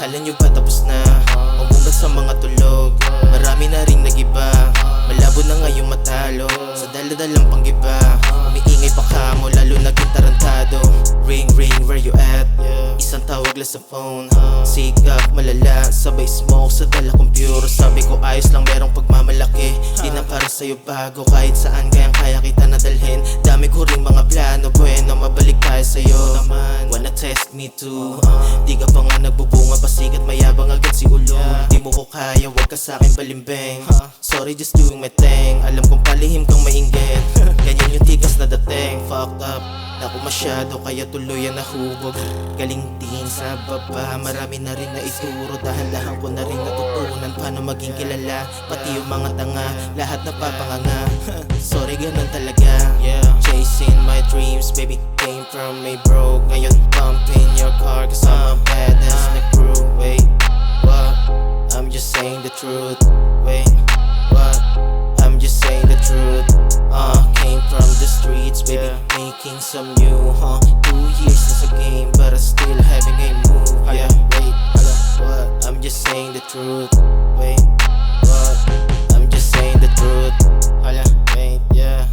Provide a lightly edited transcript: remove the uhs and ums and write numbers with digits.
Akala nyo ba tapos na? Umungat sa mga tulog, marami na rin nagiba. Malabo na ngayong matalo sa daladalang panggiba. Umiingay pa kamo, lalo naging tarantado. Ring ring, where you at? Isang tawag lang sa phone, sikap malala, sabay smoke sa dala kong puro. Sabi ko ayos lang, merong pagmamalaki. Di na para sa'yo bago, kahit saan kayang kaya kita nadalhin. Dami ko ring mga plano, bueno mabalik tayo sa'yo. Wanna test me too? Di ka pa nga nagbubunga, pasikat mayabang agad si ulo. Di mo ko kaya, wag ka sa'kin balimbing. Sorry, just doing my thing. Alam kong palihim kang mainggit, ganyan yung tikas na dating. Fucked up ako masyado, kaya tuloy ang nahubog. Galing din sa baba, marami na rin na ituro. Dahan-dahan ko na rin natutunan paano maging kilala. Pati yung mga tanga, lahat napapanganga. Sorry, ganun talaga. Chasing my dreams, baby, came from me broke. Ngayon pump in your car, cause I'm a badass na crew. Wait, what? I'm just saying the truth. Wait, what? I'm just saying the truth. Came from the streets, baby, making some new, 2 years na sa game, but I still having a move. Yeah, wait, what? I'm just saying the truth. Wait, what? I'm just saying the truth. Wait, yeah